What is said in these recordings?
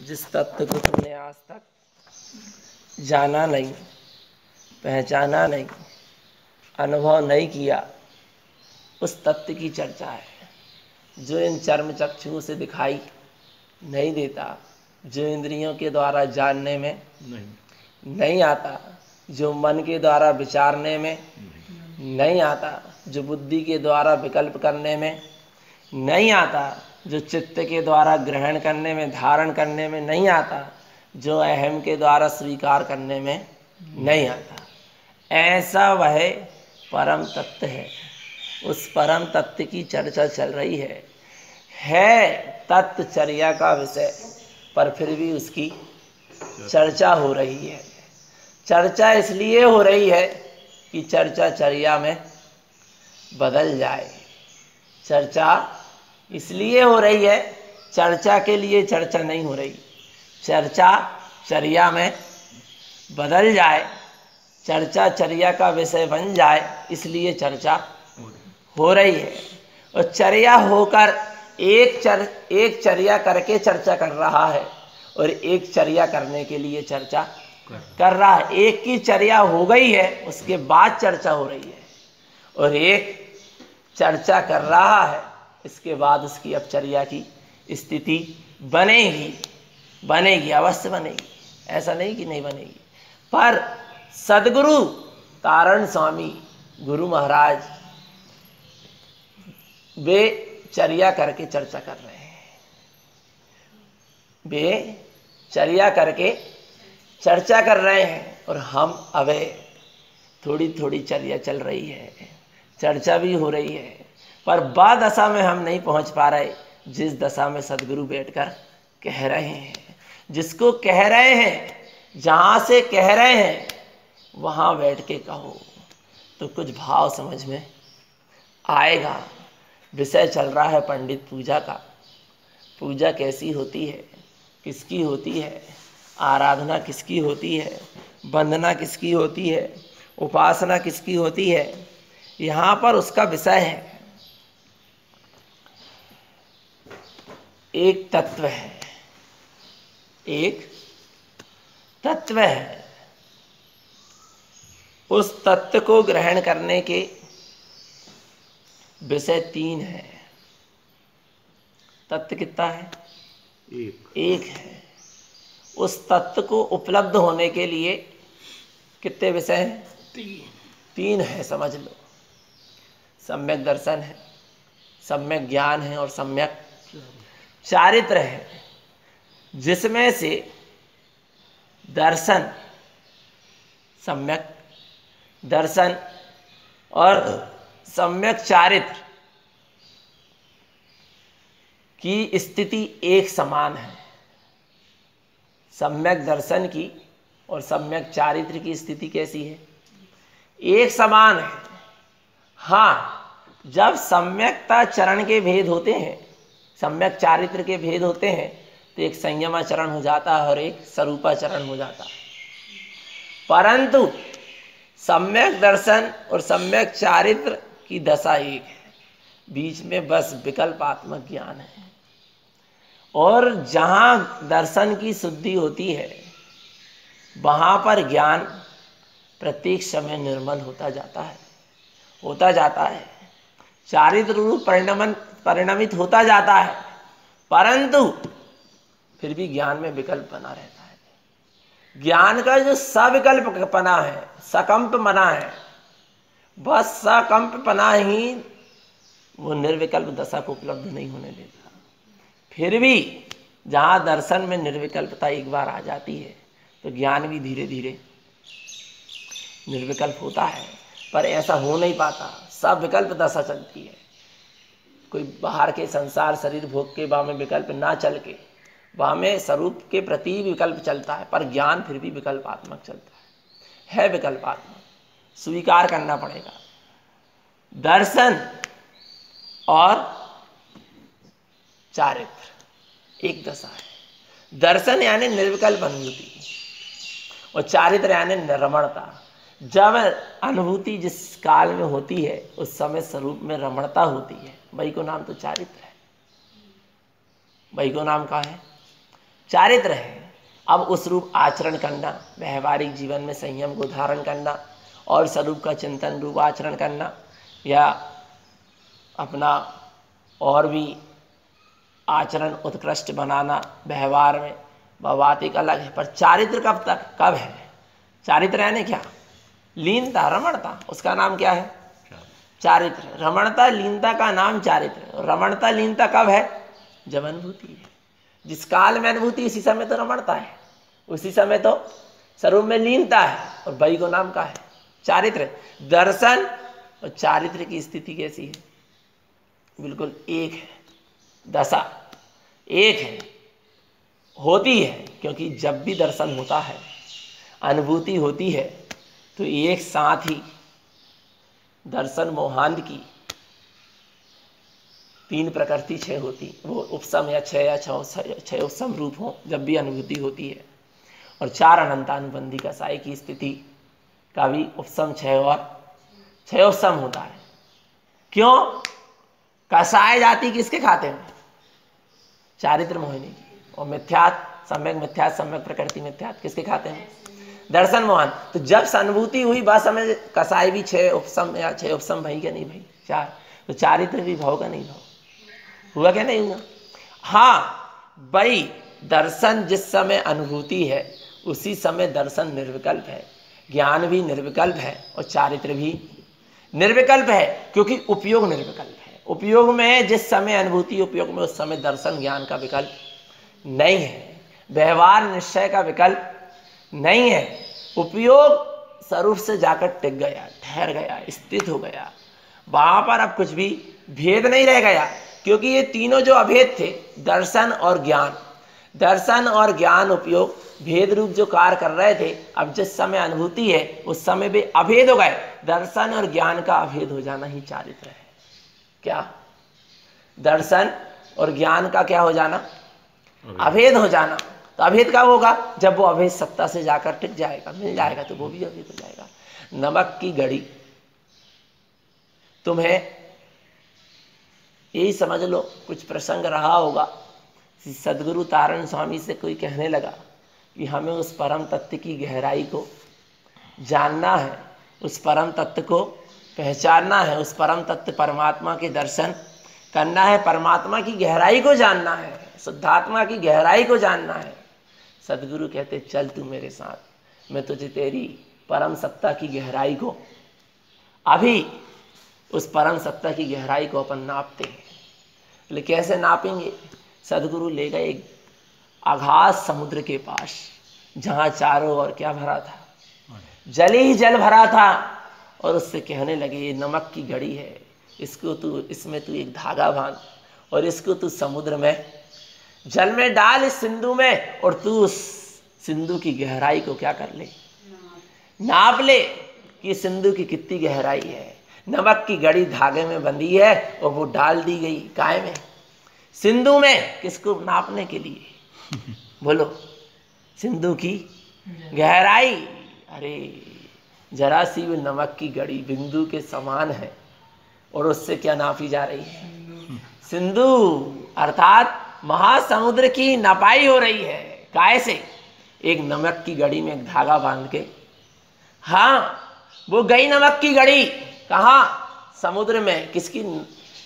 जिस तत्व को तुमने आज तक जाना नहीं, पहचाना नहीं, अनुभव नहीं किया, उस तत्व की चर्चा है जो इन चर्म चक्षुओं से दिखाई नहीं देता, जो इंद्रियों के द्वारा जानने में नहीं आता, जो मन के द्वारा विचारने में नहीं आता, जो बुद्धि के द्वारा विकल्प करने में नहीं आता, जो चित्त के द्वारा ग्रहण करने में, धारण करने में नहीं आता, जो अहम के द्वारा स्वीकार करने में नहीं आता, ऐसा वह परम तत्व है। उस परम तत्व की चर्चा चल रही है तत्वचर्या का विषय, पर फिर भी उसकी चर्चा हो रही है। चर्चा इसलिए हो रही है कि चर्चा चर्या में बदल जाए। चर्चा इसलिए हो रही है, चर्चा के लिए चर्चा नहीं हो रही, चर्चा चर्या में बदल जाए, चर्चा चर्या का विषय बन जाए, इसलिए चर्चा हो रही है। और चर्या होकर एक चर्या करके चर्चा कर रहा है और एक चर्या करने के लिए चर्चा कर रहा है। एक की चर्या हो गई है, उसके बाद चर्चा हो रही है, और एक चर्चा कर रहा है, इसके बाद उसकी अब चर्या की स्थिति बनेगी, अवश्य बनेगी, ऐसा नहीं कि नहीं बनेगी। पर सदगुरु तारण स्वामी गुरु महाराज वे चर्या करके चर्चा कर रहे हैं, वे चर्या करके चर्चा कर रहे हैं, और हम अबे थोड़ी थोड़ी चर्या चल रही है, चर्चा भी हो रही है, पर बाद दशा में हम नहीं पहुंच पा रहे जिस दशा में सदगुरु बैठकर कह रहे हैं। जिसको कह रहे हैं, जहां से कह रहे हैं, वहां बैठ के कहो तो कुछ भाव समझ में आएगा। विषय चल रहा है पंडित पूजा का। पूजा कैसी होती है, किसकी होती है, आराधना किसकी होती है, वंदना किसकी होती है, उपासना किसकी होती है, यहाँ पर उसका विषय है। एक तत्व है, एक तत्व है। उस तत्व को ग्रहण करने के विषय तीन है। तत्व कितना है? एक है। उस तत्व को उपलब्ध होने के लिए कितने विषय हैं? तीन है, समझ लो। सम्यक दर्शन है, सम्यक ज्ञान है, और सम्यक चारित्र है, जिसमें से दर्शन, सम्यक दर्शन और सम्यक चारित्र की स्थिति एक समान है। सम्यक दर्शन की और सम्यक चारित्र की स्थिति कैसी है? एक समान है। हाँ, जब सम्यकता चरण के भेद होते हैं, सम्यक चारित्र के भेद होते हैं, तो एक संयमाचरण हो जाता है और एक स्वरूपाचरण हो जाता है। परंतु सम्यक दर्शन और सम्यक चारित्र की दशा एक है, बीच में बस विकल्पात्मक ज्ञान है। और जहाँ दर्शन की शुद्धि होती है, वहाँ पर ज्ञान प्रत्येक समय निर्मल होता जाता है, चारित्र रूप परिणमित होता जाता है, परंतु फिर भी ज्ञान में विकल्प बना रहता है। ज्ञान का जो सविकल्प पना है, सकंप मना है, बस सकंप पना ही वो निर्विकल्प दशा को उपलब्ध नहीं होने देता। फिर भी जहाँ दर्शन में निर्विकल्पता एक बार आ जाती है, तो ज्ञान भी धीरे धीरे निर्विकल्प होता है, पर ऐसा हो नहीं पाता, सब विकल्प दशा चलती है। कोई बाहर के संसार शरीर भोग के वहाँ में विकल्प ना चल के, वहाँ में स्वरूप के प्रति विकल्प चलता है, पर ज्ञान फिर भी विकल्पात्मक चलता है विकल्पात्मक, स्वीकार करना पड़ेगा। दर्शन और चारित्र एक दशा है। दर्शन यानी निर्विकल्प अनुभूति, और चारित्र यानी रमणता। जब अनुभूति जिस काल में होती है, उस समय स्वरूप में रमणता होती है, वही को नाम तो चारित्र है। वही को नाम का है चारित्र है। अब उस रूप आचरण करना, व्यवहारिक जीवन में संयम को धारण करना और स्वरूप का चिंतन रूप आचरण करना, या अपना और भी आचरण उत्कृष्ट बनाना व्यवहार में, वह बात एक अलग है। पर चारित्र कब तक, कब है चारित्र? यानी क्या? लीनता, रमणता, उसका नाम क्या है? चारित्र। रमणता लीनता का नाम चारित्र। रमणता लीनता कब है? जब अनुभूति है। जिस काल में अनुभूति उसी समय तो रमणता है, उसी समय तो स्वरूप में लीनता है, और वही को नाम का है चारित्र। दर्शन और चारित्र की स्थिति कैसी है? बिल्कुल एक है, दशा एक है, होती है। क्योंकि जब भी दर्शन होता है, अनुभूति होती है, तो एक साथ ही दर्शन मोहांध की तीन प्रकृति क्षय होती, वो उपसम या क्षय या क्षय उपसम रूप हो जब भी अनुभूति होती है। और चार अनंतानुबंधी कसाई की स्थिति का भी उपसम क्षय और क्षय उपसम होता है। क्यों? कसाय जाति किसके खाते में? चारित्र मोहिनी की। और मिथ्यात, सम्यक मिथ्यात, सम्यक प्रकृति मिथ्यात किसके खाते में? दर्शन मोहन। तो जब अनुभूति हुई बस समय कसाई भी क्षय उपसम या क्षय उपसम भाई क्या नहीं भाई? चार। तो चारित्र भी भाव का नहीं भाव हुआ क्या? नहीं हुआ। हाँ भाई, दर्शन जिस समय अनुभूति है उसी समय दर्शन निर्विकल्प है, ज्ञान भी निर्विकल्प है और चारित्र भी निर्विकल्प है, क्योंकि उपयोग निर्विकल्प है। उपयोग में जिस समय अनुभूति उपयोग में, उस समय दर्शन ज्ञान का विकल्प नहीं है, व्यवहार निश्चय का विकल्प नहीं है। उपयोग स्वरूप से जाकर टिक गया, ठहर गया, स्थित हो गया, वहां पर अब कुछ भी भेद नहीं रह गया। क्योंकि ये तीनों जो अभेद थे, दर्शन और ज्ञान, दर्शन और ज्ञान उपयोग भेद रूप जो कार्य कर रहे थे, अब जिस समय अनुभूति है उस समय वे अभेद हो गए। दर्शन और ज्ञान का अभेद हो जाना ही चारित्र है। क्या? दर्शन और ज्ञान का क्या हो जाना? अभेद हो जाना। तो अभेद कब होगा? जब वो अभेद सत्ता से जाकर टिक जाएगा, मिल जाएगा, तो वो भी अभेद हो जाएगा। नमक की घड़ी, तुम्हें यही समझ लो, कुछ प्रसंग रहा होगा, सदगुरु तारण स्वामी से कोई कहने लगा कि हमें उस परम तत्व की गहराई को जानना है, उस परम तत्व को पहचानना है, उस परम तत्व परमात्मा के दर्शन करना है, परमात्मा की गहराई को जानना है, शुद्धात्मा की गहराई को जानना है। सदगुरु कहते चल तू मेरे साथ, मैं तुझे तेरी परम सत्ता की गहराई को, अभी उस परम सत्ता की गहराई को अपन नापते हैं। लेकिन कैसे नापेंगे? सदगुरु ले गए एक अगाध समुद्र के पास, जहां चारों ओर क्या भरा था? जल ही जल भरा था। और उससे कहने लगे ये नमक की घड़ी है, इसको तू, इसमें तू एक धागा बांध और इसको तू समुद्र में, जल में डाल, इस सिंधु में, और तू उस सिंधु की गहराई को क्या कर ले? नाप ले कि सिंधु की कितनी गहराई है। नमक की घड़ी धागे में बंधी है और वो डाल दी गई काय में? सिंधु में। किसको नापने के लिए? बोलो, सिंधु की गहराई। अरे जरा सी भी नमक की घड़ी बिंदु के समान है और उससे क्या नापी जा रही है? सिंधु, अर्थात महासमुद्र की नपाई हो रही है। काय से? एक नमक की घड़ी में एक धागा बांध के। हाँ, वो गई नमक की घड़ी कहाँ? समुद्र में। किसकी?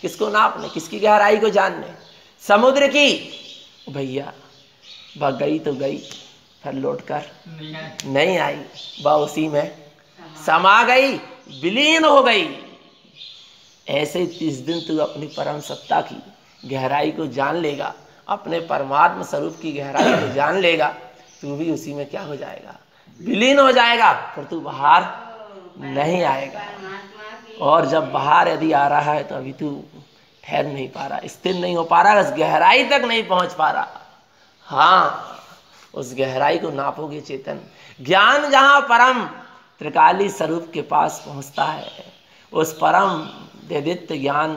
किसको नापने? किसकी गहराई को जानने? समुद्र की। भैया वह गई तो गई, फिर लौटकर नहीं आई, वह उसी में समा गई, विलीन हो गई। ऐसे 30 दिन तू अपनी परम सत्ता की गहराई को जान लेगा, अपने परमात्मा स्वरूप की गहराई को जान लेगा, तू भी उसी में क्या हो जाएगा? विलीन हो जाएगा। फिर तू बाहर नहीं आएगा। और जब बाहर यदि आ रहा है तो अभी तू ठहर नहीं पा रहा, स्थिर नहीं हो पा रहा, उस गहराई तक नहीं पहुंच पा रहा। हाँ, उस गहराई को नापोगे चेतन। ज्ञान जहां परम त्रिकाली स्वरूप के पास पहुंचता है, उस परम दैदित्य ज्ञान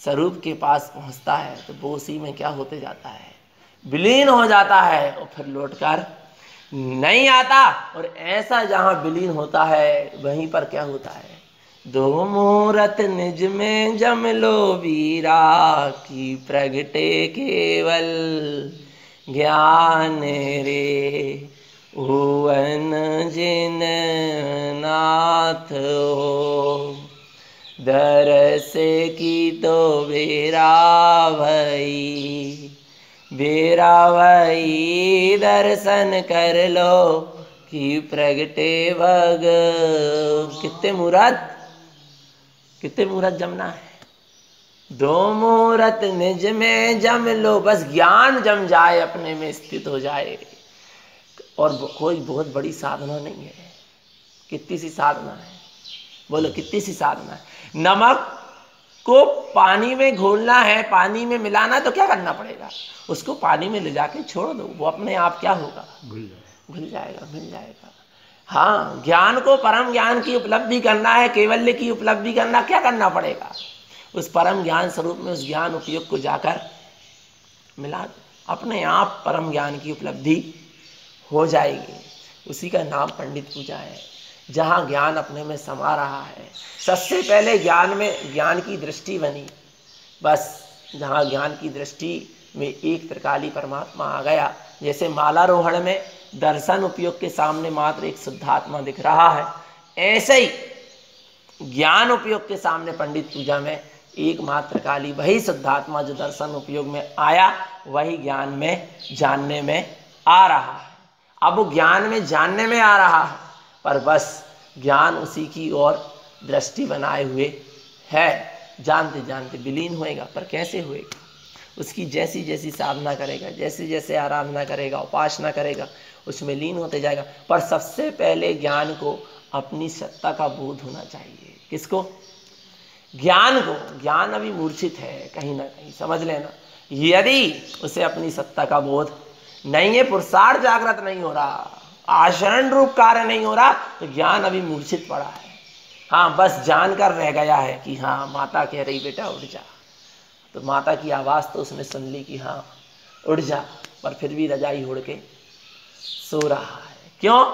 स्वरूप के पास पहुंचता है, तो वो उसी में क्या होते जाता है? विलीन हो जाता है और फिर लौटकर नहीं आता। और ऐसा जहां विलीन होता है वहीं पर क्या होता है? दो मूरत निज में जम लो वीरा की प्रगटे केवल, ज्ञान रे भुवन जिन नाथ हो, दरस की तो बेरा भई, बेरा भई दर्शन कर लो कि प्रगटे भग। कितने मुहूर्त जमना है? 2 मुहूर्त निज में जम लो, बस ज्ञान जम जाए, अपने में स्थित हो जाए। और कोई बहुत बड़ी साधना नहीं है। कितनी सी साधना है? बोलो कितनी सी साधना है? नमक को पानी में घोलना है, पानी में मिलाना, तो क्या करना पड़ेगा? उसको पानी में ले जाके छोड़ दो, वो अपने आप क्या होगा? घुल जाएगा, मिल जाएगा। हाँ, ज्ञान को, परम ज्ञान की उपलब्धि करना है, कैवल्य की उपलब्धि करना, क्या करना पड़ेगा? उस परम ज्ञान स्वरूप में उस ज्ञान उपयोग को जाकर मिला दो, अपने आप परम ज्ञान की उपलब्धि हो जाएगी। उसी का नाम पंडित पूजा है, जहाँ ज्ञान अपने में समा रहा है। सबसे पहले ज्ञान की दृष्टि बनी, बस जहाँ ज्ञान की दृष्टि में एक त्रिकाली परमात्मा आ गया। जैसे मालारोहण में दर्शन उपयोग के सामने मात्र एक शुद्धात्मा दिख रहा है, ऐसे ही ज्ञान उपयोग के सामने पंडित पूजा में एकमात्र काली, वही शुद्धात्मा जो दर्शन उपयोग में आया, वही ज्ञान में जानने में आ रहा है। अब वो ज्ञान में जानने में आ रहा है, पर बस ज्ञान उसी की ओर दृष्टि बनाए हुए है, जानते जानते विलीन होएगा। पर कैसे होएगा? उसकी जैसी जैसी साधना करेगा, जैसे जैसे आराधना करेगा, उपासना करेगा, उसमें लीन होते जाएगा। पर सबसे पहले ज्ञान को अपनी सत्ता का बोध होना चाहिए। किसको? ज्ञान को। ज्ञान अभी मूर्छित है कहीं ना कहीं, समझ लेना। यदि उसे अपनी सत्ता का बोध नहीं है, पुरुषार्थ जागृत नहीं हो रहा, आचरण रूप कार्य नहीं हो रहा, तो ज्ञान अभी मूर्छित पड़ा है। हाँ, बस जानकर रह गया है कि हाँ माता कह रही बेटा उठ जा, तो माता की आवाज़ तो उसने सुन ली कि हाँ उठ जा, पर फिर भी रजाई ओढ़ के सो रहा है। क्यों?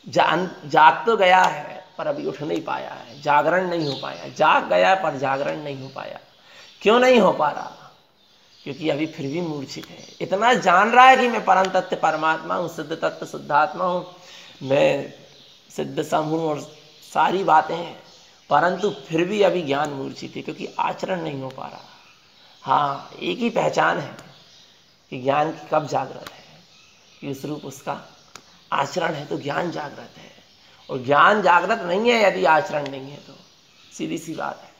जाग तो गया है पर अभी उठ नहीं पाया है, जागरण नहीं हो पाया। जाग गया पर जागरण नहीं हो पाया। क्यों नहीं हो पा रहा? क्योंकि अभी फिर भी मूर्छित है। इतना जान रहा है कि मैं परम तत्व परमात्मा हूँ, सिद्ध तत्व शुद्धात्मा हूँ, मैं सिद्ध सम हूँ और सारी बातें हैं, परंतु फिर भी अभी ज्ञान मूर्छित है, क्योंकि आचरण नहीं हो पा रहा। हाँ, एक ही पहचान है कि ज्ञान की कब जागृत है, कि उस रूप उसका आचरण है, तो ज्ञान जागृत है। और ज्ञान जागृत नहीं है यदि आचरण नहीं है, तो सीधी सी बात है।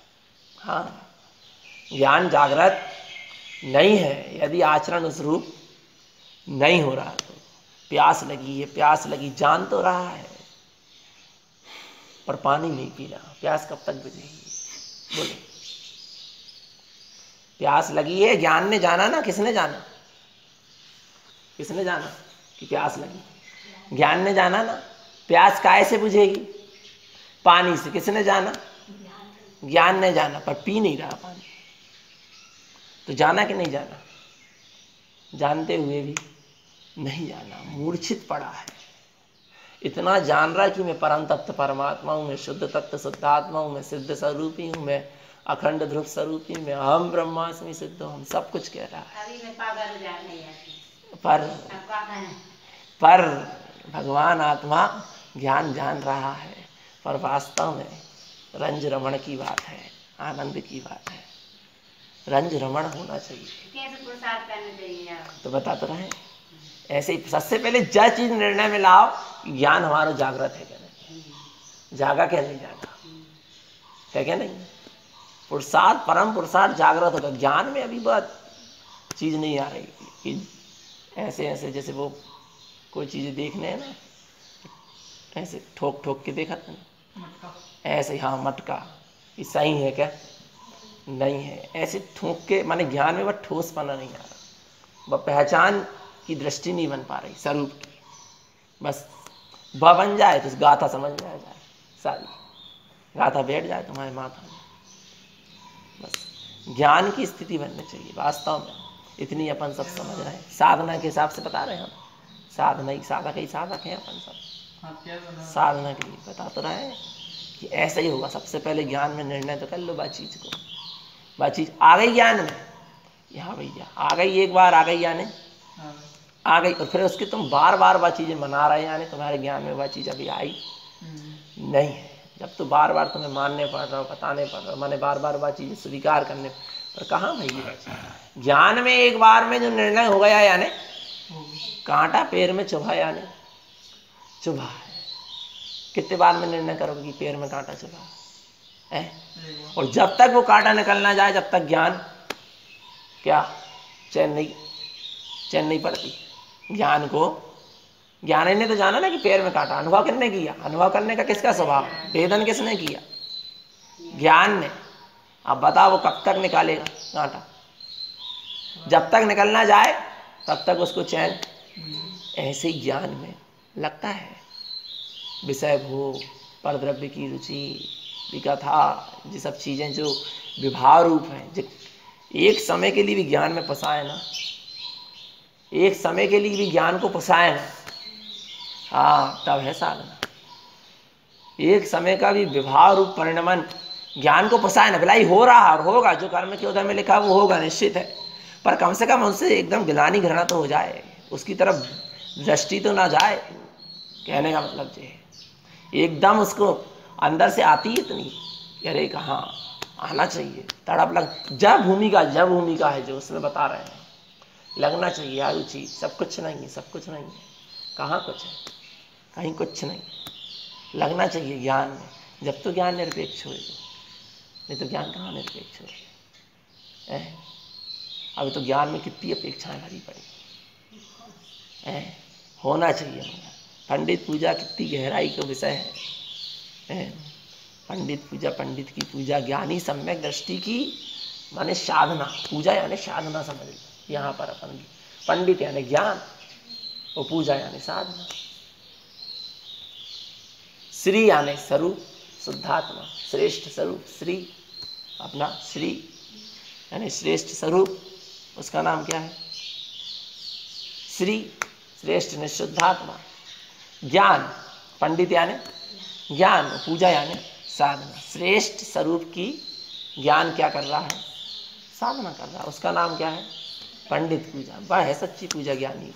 हाँ, ज्ञान जागृत नहीं है यदि आचरण उस रूप नहीं हो रहा। तो प्यास लगी है, प्यास लगी, जान तो रहा है पर पानी नहीं पी रहा, प्यास कब तक बुझेगी? बोलो। प्यास लगी है, ज्ञान ने जाना ना, किसने जाना? किसने जाना कि प्यास लगी? ज्ञान ने जाना ना। प्यास काहे से बुझेगी? पानी से। किसने जाना? ज्ञान ने जाना, पर पी नहीं रहा पानी। तो जाना कि नहीं जाना? जानते हुए भी नहीं जाना, मूर्छित पड़ा है। इतना जान रहा कि मैं परम तत्व परमात्मा हूँ, मैं शुद्ध तत्व शुद्धात्मा हूँ, मैं सिद्ध स्वरूपी हूँ, मैं अखंड ध्रुव स्वरूपी, मैं अहम ब्रह्मास्मि सिद्ध हूँ, सब कुछ कह रहा है। पर भगवान आत्मा ज्ञान जान रहा है, पर वास्तव में रंज रमण की बात है, आनंद की बात है। रंज रमण होना चाहिए। तो बता तो रहे, ऐसे ही सबसे पहले जो चीज निर्णय में लाओ, ज्ञान हमारा जागृत है क्या नहीं, जागा क्या नहीं जागा, है क्या नहीं? पुरुषार्थ, परम पुरुषार्थ जागृत होगा। ज्ञान में अभी बहुत चीज नहीं आ रही कि ऐसे ऐसे जैसे वो कोई चीज देखने है ना, ऐसे ठोक ठोक के देखा था ना, ऐसे। हाँ, मटका, ये सही है क्या? नहीं है। ऐसे ठोक के, माने ज्ञान में वह ठोसपना नहीं आ रहा, वह पहचान की दृष्टि नहीं बन पा रही स्वरूप की। बस वह बन जाए तो गाथा समझ में आ जाए, सारी गाथा बैठ जाए तुम्हारे माथा में। बस ज्ञान की स्थिति बननी चाहिए। वास्तव में इतनी अपन सब समझ रहे हैं, साधना के हिसाब से बता रहे हैं हम, साधना ही साधक ही साधक हैं अपन सब। साधना के लिए बता तो रहे हैं कि ऐसा ही होगा। सबसे पहले ज्ञान में निर्णय तो कर लो, बातचीत को, बातचीत आ गई ज्ञान में, हाँ भैया आ गई, एक बार आ गई यानी आ गई, और फिर उसकी तुम बार बार वह चीजें मना रहे, यानी तुम्हारे ज्ञान में वह चीज अभी आई नहीं है। जब तो बार बार तुम्हें मानने पड़ रहा हो, बताने पड़ रहा हो, माने बार बार वह चीजें स्वीकार करने, पर कहाँ भाई ज्ञान में एक बार में जो निर्णय हो गया, यानी कांटा पैर में चुभा, यानी चुभा है। कितने बार में निर्णय करोगे कि पैर में कांटा चुभा है? और जब तक वो कांटा निकलना जाए, जब तक ज्ञान क्या चैन नहीं पड़ती। ज्ञान को, ज्ञान ने तो जाना ना कि पैर में कांटा, अनुभव किसने किया? अनुभव करने का किसका स्वभाव? वेदन किसने किया? ज्ञान ने। अब बताओ वो कब तक निकालेगा कांटा? जब तक निकलना जाए तब तक उसको चैन। ऐसे ही ज्ञान में लगता है विषय भोग, परद्रव्य की रुचि, विकथा, ये सब चीजें जो विभाव रूप हैं, एक समय के लिए भी ज्ञान में फंसाए ना, एक समय के लिए भी ज्ञान को फंसाए ना, हाँ तब है साधना। एक समय का भी विभाव रूप परिणमन ज्ञान को फंसाए ना, भलाई हो रहा और होगा, जो कर्म के उदय में लिखा वो होगा, निश्चित है, पर कम से कम उससे एकदम गिलानी घृणा तो हो जाए, उसकी तरफ दृष्टि तो ना जाए। कहने का मतलब ये है, एकदम उसको अंदर से आती इतनी, अरे कहाँ आना चाहिए, तड़प लग, जब भूमिका है जो उसमें बता रहे हैं, लगना चाहिए आरुचि। सब कुछ नहीं है, सब कुछ नहीं है, कहाँ कुछ है, कहीं कुछ नहीं, लगना चाहिए ज्ञान में। जब तो ज्ञान निरपेक्ष होएगा, नहीं तो ज्ञान कहाँ निरपेक्ष होएगा? अभी तो ज्ञान में कितनी अपेक्षाएं भरी पड़ी, होना चाहिए। पंडित पूजा कितनी गहराई का विषय है। पंडित पूजा, पंडित की पूजा, ज्ञानी सम्यक दृष्टि की माने साधना, पूजा यानी साधना समझ लो। यहाँ पर अपन पंडित यानी ज्ञान और पूजा यानी साधना। श्री यानी स्वरूप, शुद्धात्मा, श्रेष्ठ स्वरूप, श्री अपना श्री यानी श्रेष्ठ स्वरूप, उसका नाम क्या है? श्री, श्रेष्ठ निशुद्धात्मा। ज्ञान, पंडित यानी ज्ञान, पूजा यानी साधना। श्रेष्ठ स्वरूप की ज्ञान क्या कर रहा है? साधना कर रहा है, उसका नाम क्या है? पंडित पूजा। वह है सच्ची पूजा ज्ञानी की।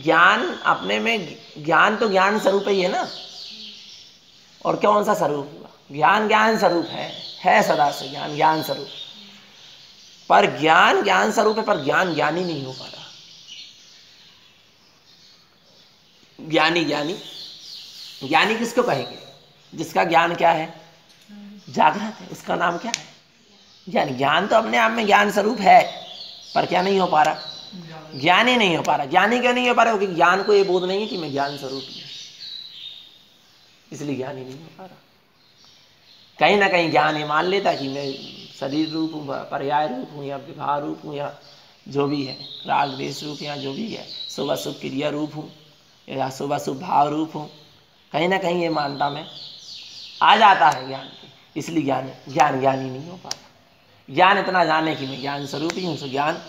ज्ञान अपने में, ज्ञान तो ज्ञान स्वरूप ही है ना, और कौन सा स्वरूप हुआ? ज्ञान स्वरूप है सदा से ज्ञान स्वरूप, पर ज्ञान स्वरूप है, पर ज्ञानी नहीं हो पा रहा। ज्ञानी किसको कहेंगे? जिसका ज्ञान क्या है? जागृत है, उसका नाम क्या है? ज्ञान तो अपने आप में ज्ञान स्वरूप है, पर क्या नहीं हो पा रहा? ज्ञानी नहीं हो पा रहा। ज्ञानी क्यों नहीं हो पा रहा? क्योंकि ज्ञान को ये बोध नहीं है कि मैं ज्ञान स्वरूप हूं, इसलिए ज्ञानी नहीं हो पा रहा। कहीं ना कहीं ज्ञान ये मान लेता कि मैं शरीर रूप हूँ, पर्याय रूप हूँ, या विभाव रूप हूँ, या जो भी है राग द्वेष रूप, या जो भी है शुभ अशुभ क्रिया रूप हूँ, या शुभ अशुभ भाव रूप हूँ। कहीं ना कहीं ये मानता में आ जाता है ज्ञान की, इसलिए ज्ञानी नहीं हो पाता। ज्ञान इतना जाने कि मैं ज्ञान स्वरूप ही हूँ, सो ज्ञान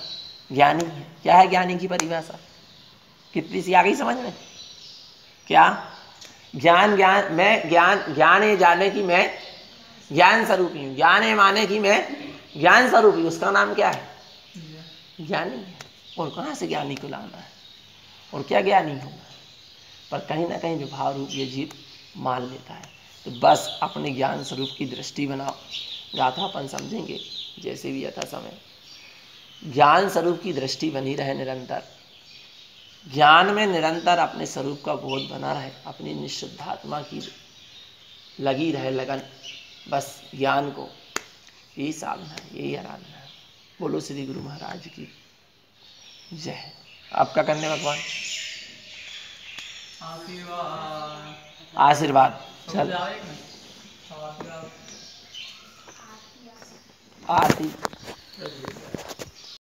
ज्ञानी है। क्या है ज्ञानी की परिभाषा? कितनी सी आ गई समझ में? क्या ज्ञान ये जाने की मैं ज्ञान स्वरूप ही हूँ, ज्ञान ये माने कि मैं ज्ञान स्वरूप ही, उसका नाम क्या है? ज्ञानी है। और कहाँ से ज्ञानी को लाना है, और क्या ज्ञानी होगा? पर कहीं ना कहीं विभाव रूप ये जीत मान लेता है। तो बस अपने ज्ञान स्वरूप की दृष्टि बनाओ। गाथा अपन समझेंगे जैसे भी यथा समय। ज्ञान स्वरूप की दृष्टि बनी रहे निरंतर, ज्ञान में निरंतर अपने स्वरूप का बोध बना रहे, अपनी निशुद्धात्मा की लगी रहे लगन, बस ज्ञान को, यही साधना है, यही आराधना है। बोलो श्री गुरु महाराज की जय। आपका करने भगवान आशीर्वाद। चल आरती